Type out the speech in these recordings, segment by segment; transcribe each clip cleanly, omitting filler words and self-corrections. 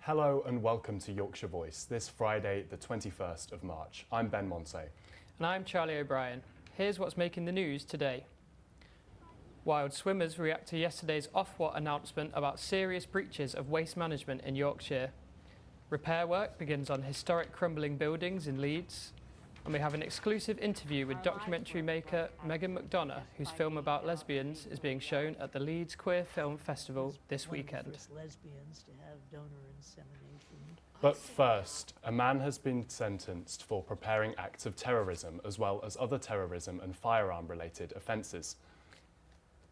Hello and welcome to Yorkshire Voice, this Friday the 21st of March. I'm Ben Monse. And I'm Charlie O'Brien. Here's what's making the news today. Wild swimmers react to yesterday's Ofwat announcement about serious breaches of waste management in Yorkshire. Repair work begins on historic crumbling buildings in Leeds. And we have an exclusive interview with documentary maker Megan McDonough, whose film about lesbians is being shown at the Leeds Queer Film Festival this weekend. But first, a man has been sentenced for preparing acts of terrorism as well as other terrorism and firearm-related offences.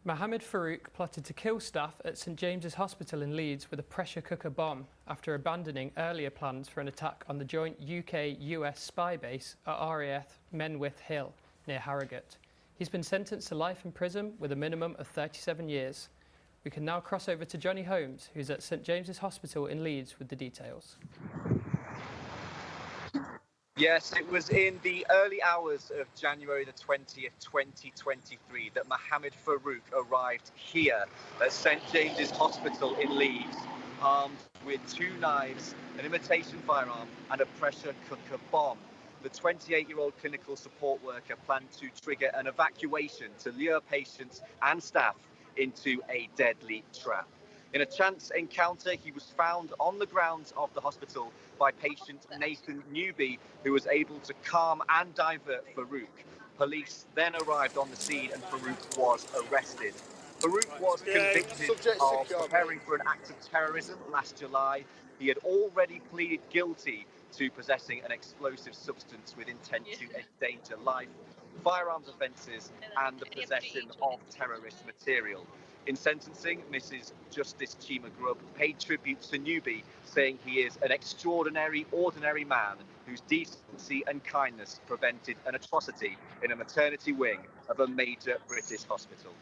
Mohammed Farouk plotted to kill staff at St James's Hospital in Leeds with a pressure cooker bomb after abandoning earlier plans for an attack on the joint UK-US spy base at RAF Menwith Hill near Harrogate. He's been sentenced to life in prison with a minimum of 37 years. We can now cross over to Johnny Holmes, who's at St James's Hospital in Leeds with the details. Yes, it was in the early hours of January the 20th, 2023 that Mohammed Farouk arrived here at St James's Hospital in Leeds, armed with 2 knives, an imitation firearm and a pressure cooker bomb. The 28-year-old clinical support worker planned to trigger an evacuation to lure patients and staff into a deadly trap. In a chance encounter, he was found on the grounds of the hospital by patient Nathan Newby, who was able to calm and divert Farouk. Police then arrived on the scene and Farouk was arrested. Farouk was convicted of preparing for an act of terrorism last July. He had already pleaded guilty to possessing an explosive substance with intent to endanger life, firearms offences and the possession of terrorist material. In sentencing, Mrs. Justice Chima Grubb paid tribute to Newby, saying he is an extraordinary, ordinary man whose decency and kindness prevented an atrocity in a maternity wing of a major British hospital.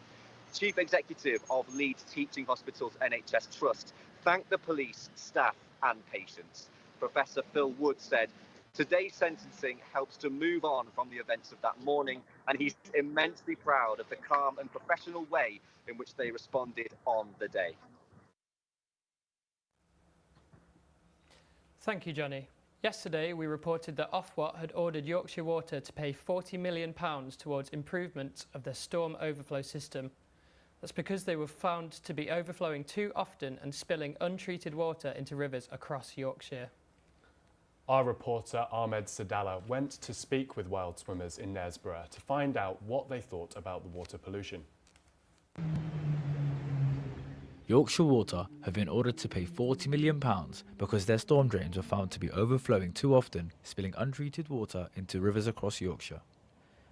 Chief Executive of Leeds Teaching Hospitals NHS Trust thanked the police, staff and patients. Professor Phil Wood said, "Today's sentencing helps to move on from the events of that morning, and he's immensely proud of the calm and professional way in which they responded on the day." Thank you, Johnny. Yesterday, we reported that Ofwat had ordered Yorkshire Water to pay £40 million towards improvements of their storm overflow system. That's because they were found to be overflowing too often and spilling untreated water into rivers across Yorkshire. Our reporter Ahmed Sadala went to speak with wild swimmers in Knaresborough to find out what they thought about the water pollution. Yorkshire Water have been ordered to pay £40 million because their storm drains were found to be overflowing too often, spilling untreated water into rivers across Yorkshire.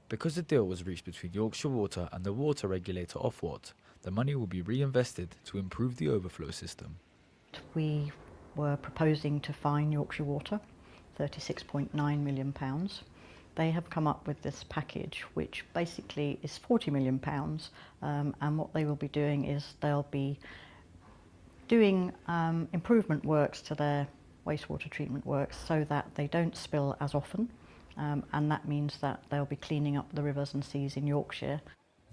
Because the deal was reached between Yorkshire Water and the water regulator Ofwat, the money will be reinvested to improve the overflow system. We were proposing to fine Yorkshire Water £36.9 million. They have come up with this package which basically is £40 million, and what they will be doing is they'll be doing improvement works to their wastewater treatment works so that they don't spill as often, and that means that they'll be cleaning up the rivers and seas in Yorkshire.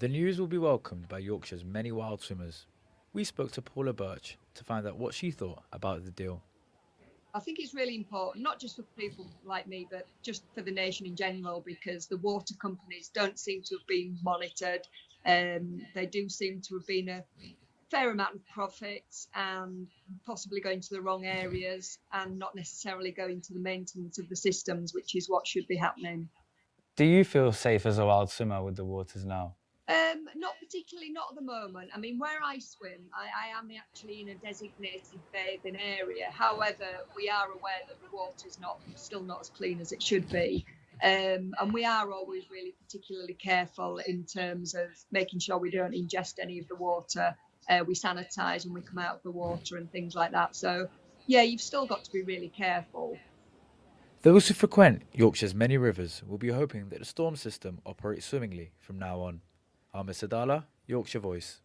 The news will be welcomed by Yorkshire's many wild swimmers. We spoke to Paula Birch to find out what she thought about the deal. I think it's really important, not just for people like me, but just for the nation in general, because the water companies don't seem to have been monitored. They do seem to have been a fair amount of profits and possibly going to the wrong areas and not necessarily going to the maintenance of the systems, which is what should be happening. Do you feel safe as a wild swimmer with the waters now? Not particularly, not at the moment. I mean, where I swim, I am actually in a designated bathing area. However, we are aware that the water's still not as clean as it should be. And we are always really particularly careful in terms of making sure we don't ingest any of the water. We sanitise when we come out of the water and things like that. So, yeah, you've still got to be really careful. Those who frequent Yorkshire's many rivers will be hoping that the storm system operates swimmingly from now on. Ahmed Sadala, Yorkshire Voice.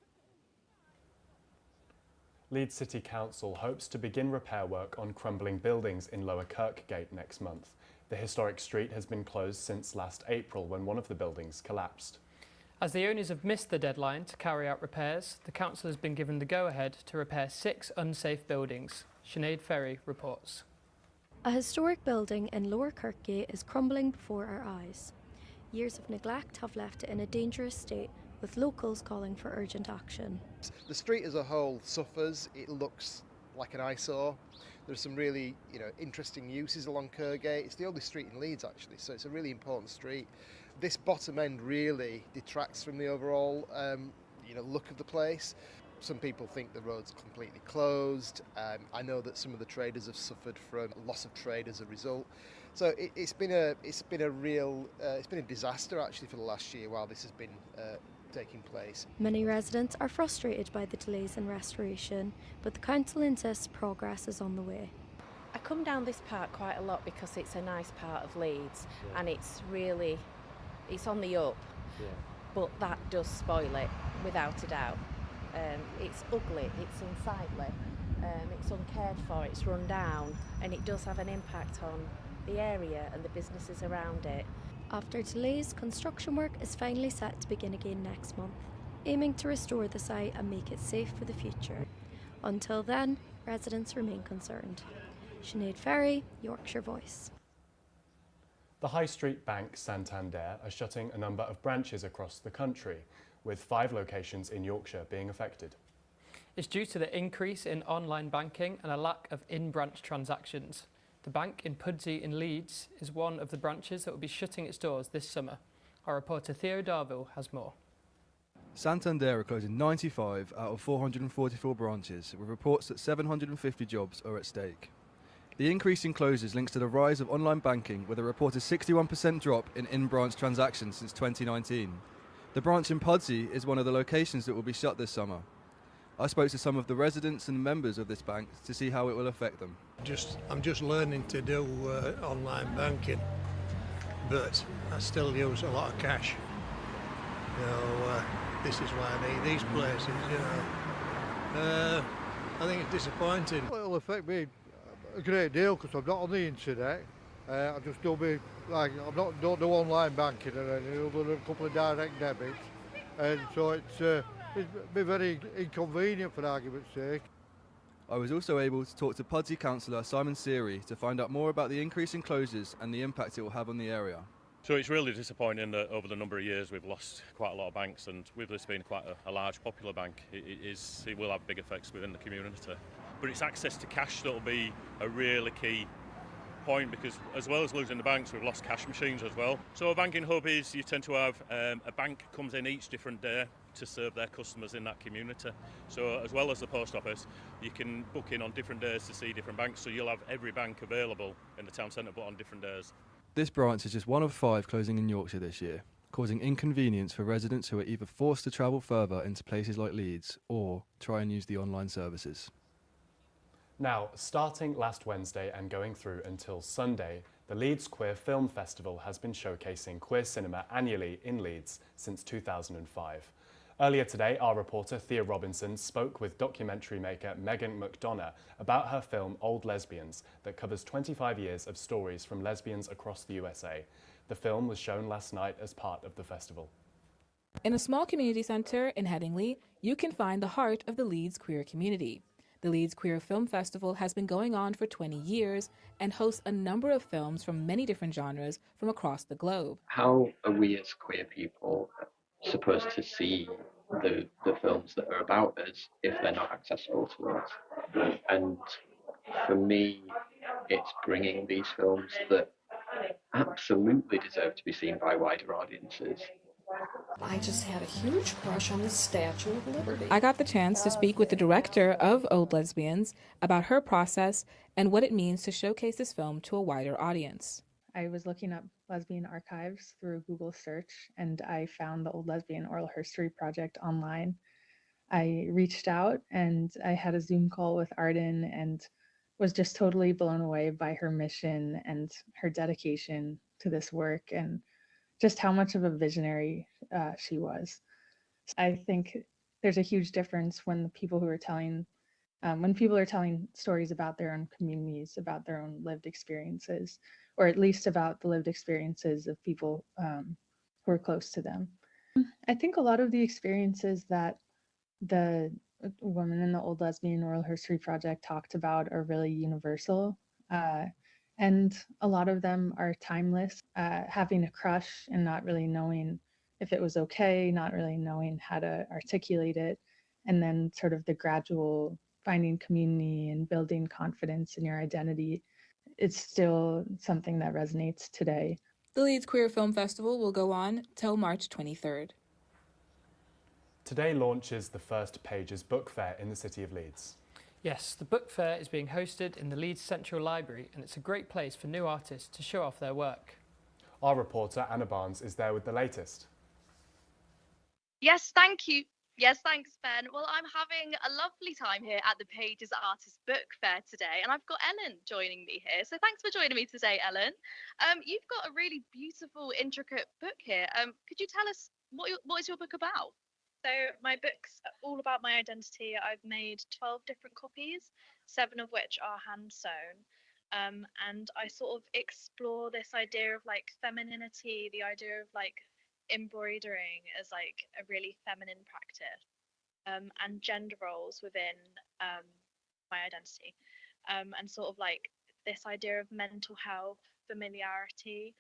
Leeds City Council hopes to begin repair work on crumbling buildings in Lower Kirkgate next month. The historic street has been closed since last April when one of the buildings collapsed. As the owners have missed the deadline to carry out repairs, the council has been given the go-ahead to repair 6 unsafe buildings. Sinead Ferry reports. A historic building in Lower Kirkgate is crumbling before our eyes. Years of neglect have left it in a dangerous state, with locals calling for urgent action. The street as a whole suffers. It looks like an eyesore. There's some really, interesting uses along Kirkgate. It's the only street in Leeds actually, so it's a really important street. This bottom end really detracts from the overall, look of the place. Some people think the road's completely closed. I know that some of the traders have suffered from loss of trade as a result. So it's been a disaster actually for the last year while this has been taking place. Many residents are frustrated by the delays in restoration, but the council insists progress is on the way. I come down this part quite a lot because it's a nice part of Leeds, and it's on the up, but that does spoil it without a doubt. It's ugly, it's unsightly, it's uncared for, it's run down, and it does have an impact on the area and the businesses around it. After delays, construction work is finally set to begin again next month, aiming to restore the site and make it safe for the future. Until then, residents remain concerned. Sinead Ferry, Yorkshire Voice. The High Street Bank Santander are shutting a number of branches across the country, with 5 locations in Yorkshire being affected. It's due to the increase in online banking and a lack of in-branch transactions. The bank in Pudsey in Leeds is one of the branches that will be shutting its doors this summer. Our reporter Theo Darville has more. Santander are closing 95 out of 444 branches, with reports that 750 jobs are at stake. The increase in closures links to the rise of online banking, with a reported 61% drop in in-branch transactions since 2019. The branch in Pudsey is one of the locations that will be shut this summer. I spoke to some of the residents and members of this bank to see how it will affect them. I'm just learning to do online banking, but I still use a lot of cash. This is why I need these places, I think it's disappointing. Well, it'll affect me a great deal because I'm not on the internet. I just don't do online banking or anything other than a couple of direct debits, and so it's be very inconvenient for argument's sake. I was also able to talk to Pudsey councillor Simon Seary to find out more about the increase in closures and the impact it will have on the area. So it's really disappointing that over the number of years we've lost quite a lot of banks, and with this being quite a large popular bank, it will have big effects within the community. But it's access to cash that will be a really key point, because as well as losing the banks, we've lost cash machines as well. So a banking hub is, you tend to have a bank comes in each different day to serve their customers in that community. So as well as the post office, you can book in on different days to see different banks, so you'll have every bank available in the town centre but on different days. This branch is just one of 5 closing in Yorkshire this year, causing inconvenience for residents who are either forced to travel further into places like Leeds or try and use the online services. Now, starting last Wednesday and going through until Sunday, the Leeds Queer Film Festival has been showcasing queer cinema annually in Leeds since 2005. Earlier today, our reporter Thea Robinson spoke with documentary maker Megan McDonough about her film Old Lesbians that covers 25 years of stories from lesbians across the USA. The film was shown last night as part of the festival. In a small community centre in Headingley, you can find the heart of the Leeds queer community. The Leeds Queer Film Festival has been going on for 20 years and hosts a number of films from many different genres from across the globe. How are we as queer people supposed to see the films that are about us if they're not accessible to us? And for me, it's bringing these films that absolutely deserve to be seen by wider audiences. I just had a huge crush on the Statue of Liberty. I got the chance to speak with the director of Old Lesbians about her process and what it means to showcase this film to a wider audience. I was looking up lesbian archives through Google search, and I found the Old Lesbian Oral History Project online. I reached out and I had a Zoom call with Arden and was just totally blown away by her mission and her dedication to this work, and just how much of a visionary she was. I think there's a huge difference when people are telling stories about their own communities, about their own lived experiences, or at least about the lived experiences of people who are close to them. I think a lot of the experiences that the women in the Old Lesbian Oral History Project talked about are really universal. And a lot of them are timeless. Having a crush and not really knowing if it was okay, not really knowing how to articulate it, and then sort of the gradual finding community and building confidence in your identity. It's still something that resonates today. The Leeds Queer Film Festival will go on till March 23rd. Today launches the First Pages book fair in the city of Leeds. Yes, the book fair is being hosted in the Leeds Central Library, and it's a great place for new artists to show off their work. Our reporter Anna Barnes is there with the latest. Yes, thank you. Yes, thanks, Ben. Well, I'm having a lovely time here at the Pages Artist Book Fair today, and I've got Ellen joining me here. So thanks for joining me today, Ellen. You've got a really beautiful, intricate book here. Could you tell us what is your book about? So my book's all about my identity. I've made 12 different copies, 7 of which are hand sewn. And I sort of explore this idea of like femininity, the idea of like embroidering as like a really feminine practice, and gender roles within my identity, and sort of like this idea of mental health, familiarity,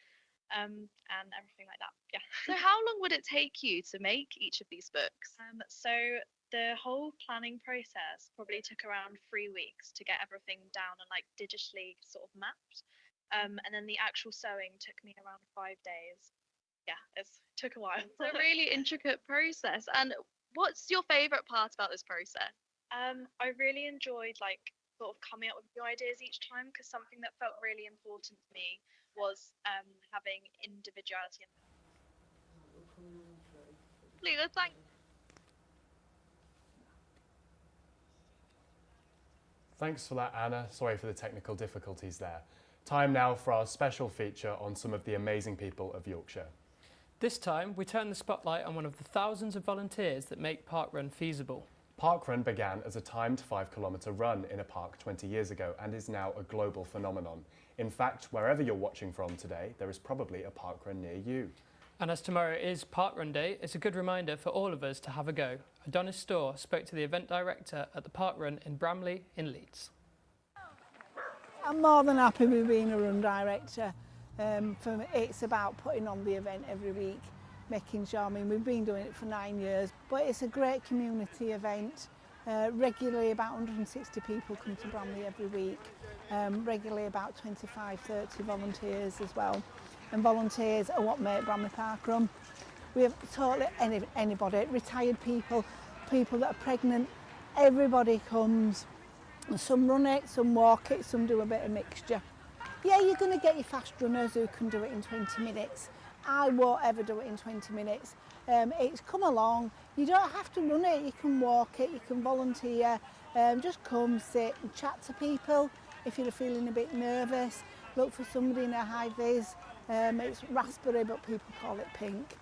and everything like that. Yeah. So how long would it take you to make each of these books? So the whole planning process probably took around 3 weeks to get everything down and like digitally sort of mapped. And then the actual sewing took me around 5 days. Yeah, it took a while. It's a really intricate process. And what's your favourite part about this process? I really enjoyed like sort of coming up with new ideas each time, because something that felt really important to me was having individuality. Thanks for that, Anna. Sorry for the technical difficulties there. Time now for our special feature on some of the amazing people of Yorkshire. This time, we turn the spotlight on one of the thousands of volunteers that make Parkrun feasible. Parkrun began as a timed 5-kilometre run in a park 20 years ago and is now a global phenomenon. In fact, wherever you're watching from today, there is probably a parkrun near you. And as tomorrow is Parkrun Day, it's a good reminder for all of us to have a go. Adonis Storr spoke to the event director at the Parkrun in Bramley in Leeds. I'm more than happy with being a run director. For me, it's about putting on the event every week, making sure, we've been doing it for 9 years, but it's a great community event. Regularly about 160 people come to Bramley every week, regularly about 25-30 volunteers as well. And volunteers are what make Bramley Park run. We have totally anybody, retired people, people that are pregnant, everybody comes. Some run it, some walk it, some do a bit of mixture. Yeah, you're going to get your fast runners who can do it in 20 minutes. I won't ever do it in 20 minutes. It's come along. You don't have to run it, you can walk it, you can volunteer. Just come, sit and chat to people. If you're feeling a bit nervous, look for somebody in a high vis. It's raspberry, but people call it pink.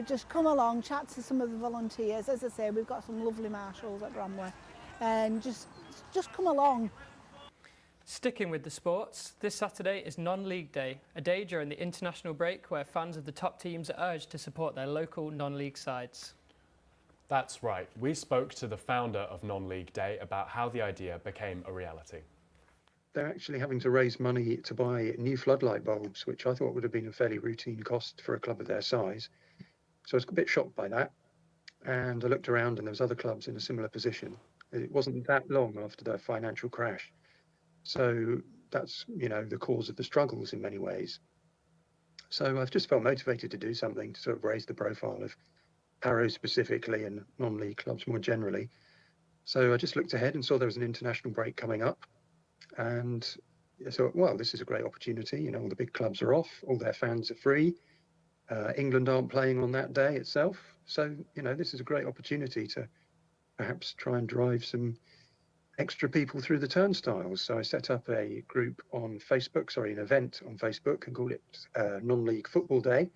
Just come along, chat to some of the volunteers. As I say, we've got some lovely marshals at Bramley. And just come along. Sticking with the sports, this Saturday is non-league day, a day during the international break where fans of the top teams are urged to support their local non-league sides. That's right. We spoke to the founder of Non-League Day about how the idea became a reality. They're actually having to raise money to buy new floodlight bulbs, which I thought would have been a fairly routine cost for a club of their size. So I was a bit shocked by that. And I looked around and there was other clubs in a similar position. It wasn't that long after the financial crash. So that's, the cause of the struggles in many ways. So I've just felt motivated to do something to sort of raise the profile of Harrow specifically and non-league clubs more generally. So I just looked ahead and saw there was an international break coming up. And I thought, well, this is a great opportunity. All the big clubs are off, all their fans are free. England aren't playing on that day itself. So, this is a great opportunity to perhaps try and drive some extra people through the turnstiles. So I set up a group on Facebook, an event on Facebook, and called it Non-League Football Day.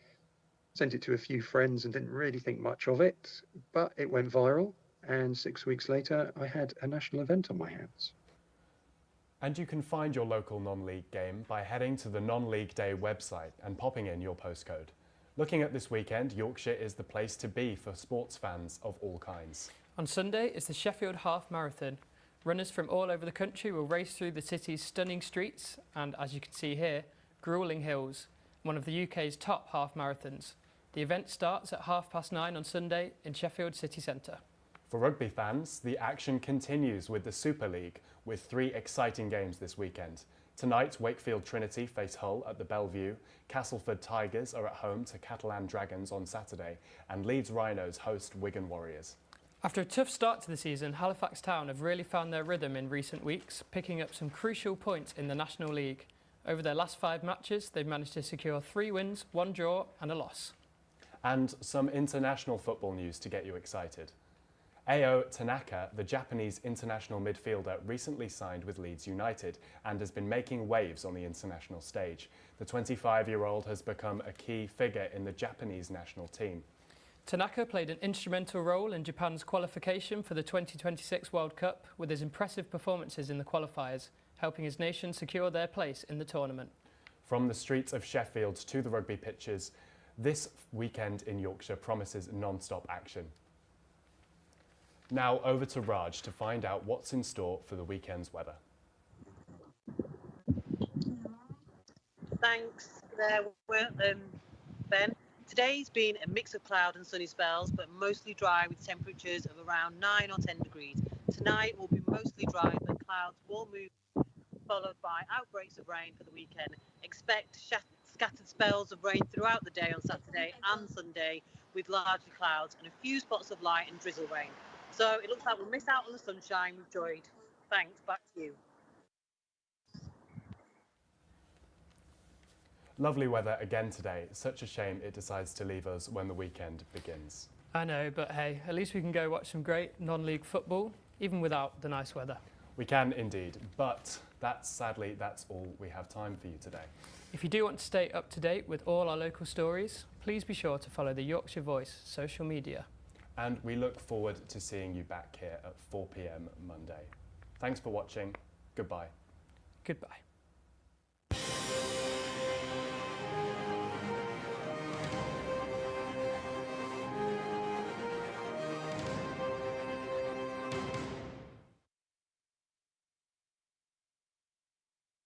Sent it to a few friends and didn't really think much of it, but it went viral. And 6 weeks later, I had a national event on my hands. And you can find your local non-league game by heading to the Non-League Day website and popping in your postcode. Looking at this weekend, Yorkshire is the place to be for sports fans of all kinds. On Sunday is the Sheffield Half Marathon. Runners from all over the country will race through the city's stunning streets and, as you can see here, gruelling hills, one of the UK's top half marathons. The event starts at 9:30 on Sunday in Sheffield city centre. For rugby fans, the action continues with the Super League, with 3 exciting games this weekend. Tonight, Wakefield Trinity face Hull at the Bellevue, Castleford Tigers are at home to Catalan Dragons on Saturday, and Leeds Rhinos host Wigan Warriors. After a tough start to the season, Halifax Town have really found their rhythm in recent weeks, picking up some crucial points in the National League. Over their last 5 matches, they've managed to secure 3 wins, 1 draw and a loss. And some international football news to get you excited. Ao Tanaka, the Japanese international midfielder, recently signed with Leeds United and has been making waves on the international stage. The 25-year-old has become a key figure in the Japanese national team. Tanaka played an instrumental role in Japan's qualification for the 2026 World Cup with his impressive performances in the qualifiers, helping his nation secure their place in the tournament. From the streets of Sheffield to the rugby pitches, this weekend in Yorkshire promises non-stop action. Now over to Raj to find out what's in store for the weekend's weather. Thanks there, Ben. Today's been a mix of cloud and sunny spells, but mostly dry with temperatures of around 9 or 10 degrees. Tonight will be mostly dry, but clouds will move, followed by outbreaks of rain for the weekend. Expect scattered spells of rain throughout the day on Saturday and Sunday, with largely clouds and a few spots of light and drizzle rain. So it looks like we'll miss out on the sunshine we've enjoyed. Thanks, back to you. Lovely weather again today. Such a shame it decides to leave us when the weekend begins. I know, but hey, at least we can go watch some great non-league football, even without the nice weather. We can indeed, but sadly, that's all we have time for you today. If you do want to stay up to date with all our local stories, please be sure to follow the Yorkshire Voice social media. And we look forward to seeing you back here at 4 p.m. Monday. Thanks for watching. Goodbye. Goodbye.